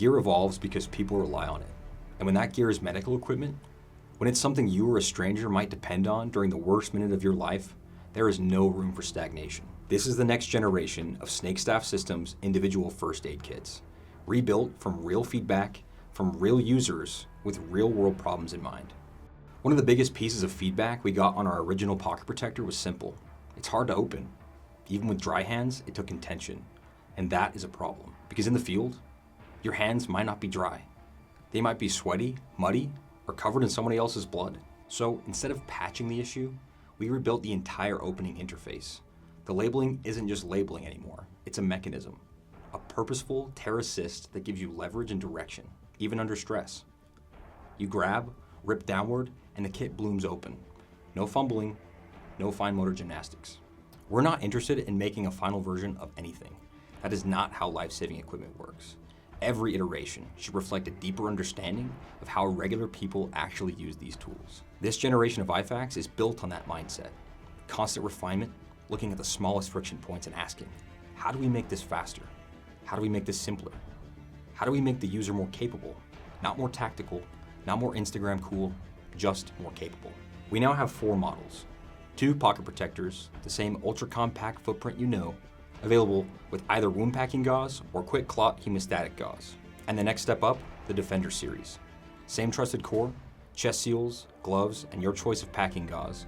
Gear evolves because people rely on it. And when that gear is medical equipment, when it's something you or a stranger might depend on during the worst minute of your life, there is no room for stagnation. This is the next generation of Snakestaff Systems individual first aid kits, rebuilt from real feedback, from real users with real-world problems in mind. One of the biggest pieces of feedback we got on our original Pocket Protector was simple. It's hard to open. Even with dry hands, it took intention. And that is a problem, because in the field, your hands might not be dry. They might be sweaty, muddy, or covered in somebody else's blood. So instead of patching the issue, we rebuilt the entire opening interface. The labeling isn't just labeling anymore, it's a mechanism. A purposeful tear assist that gives you leverage and direction, even under stress. You grab, rip downward, and the kit blooms open. No fumbling, no fine motor gymnastics. We're not interested in making a final version of anything. That is not how life-saving equipment works. Every iteration should reflect a deeper understanding of how regular people actually use these tools. This generation of IFAKs is built on that mindset. Constant refinement, looking at the smallest friction points and asking, how do we make this faster? How do we make this simpler? How do we make the user more capable? Not more tactical, not more Instagram cool, just more capable. We now have 4 models. 2 pocket protectors, the same ultra compact footprint you know, available with either wound packing gauze or quick clot hemostatic gauze. And the next step up, the Defender series. Same trusted core, chest seals, gloves, and your choice of packing gauze,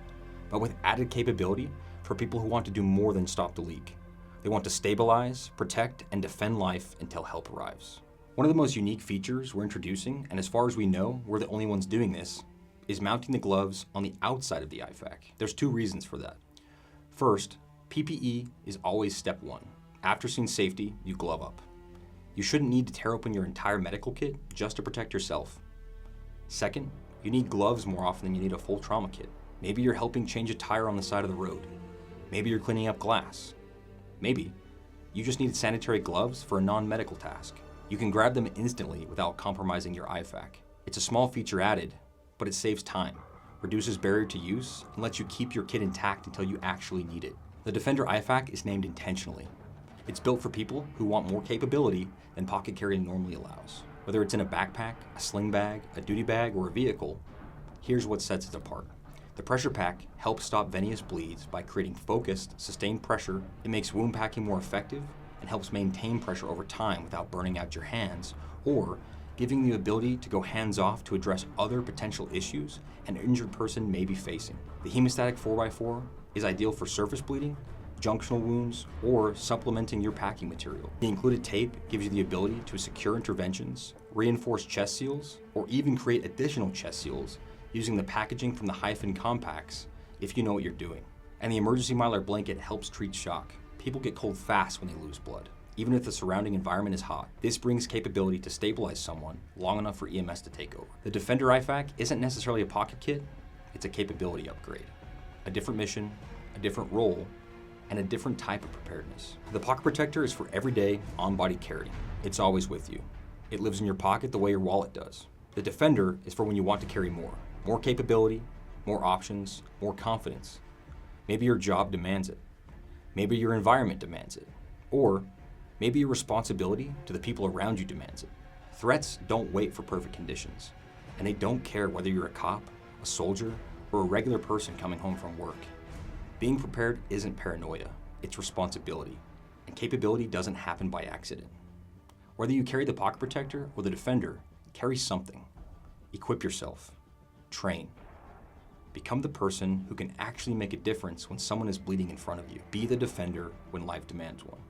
but with added capability for people who want to do more than stop the leak. They want to stabilize, protect, and defend life until help arrives. One of the most unique features we're introducing, and as far as we know, we're the only ones doing this, is mounting the gloves on the outside of the IFAK. There's 2 reasons for that. First, PPE is always step 1. After seeing safety, you glove up. You shouldn't need to tear open your entire medical kit just to protect yourself. Second, you need gloves more often than you need a full trauma kit. Maybe you're helping change a tire on the side of the road. Maybe you're cleaning up glass. Maybe you just need sanitary gloves for a non-medical task. You can grab them instantly without compromising your IFAK. It's a small feature added, but it saves time, reduces barrier to use, and lets you keep your kit intact until you actually need it. The Defender IFAK is named intentionally. It's built for people who want more capability than pocket carry normally allows. Whether it's in a backpack, a sling bag, a duty bag, or a vehicle, here's what sets it apart. The pressure pack helps stop venous bleeds by creating focused, sustained pressure. It makes wound packing more effective and helps maintain pressure over time without burning out your hands or giving you the ability to go hands-off to address other potential issues an injured person may be facing. The hemostatic 4x4 is ideal for surface bleeding, junctional wounds, or supplementing your packing material. The included tape gives you the ability to secure interventions, reinforce chest seals, or even create additional chest seals using the packaging from the Hyphen compacts if you know what you're doing. And the emergency mylar blanket helps treat shock. People get cold fast when they lose blood, even if the surrounding environment is hot. This brings capability to stabilize someone long enough for EMS to take over. The Defender IFAK isn't necessarily a pocket kit, it's a capability upgrade. A different mission, a different role, and a different type of preparedness. The Pocket Protector is for everyday, on-body carry. It's always with you. It lives in your pocket the way your wallet does. The Defender is for when you want to carry more. More capability, more options, more confidence. Maybe your job demands it. Maybe your environment demands it. Or maybe your responsibility to the people around you demands it. Threats don't wait for perfect conditions, and they don't care whether you're a cop, a soldier, or a regular person coming home from work. Being prepared isn't paranoia, it's responsibility, and capability doesn't happen by accident. Whether you carry the Pocket Protector or the Defender, carry something. Equip yourself. Train. Become the person who can actually make a difference when someone is bleeding in front of you. Be the defender when life demands one.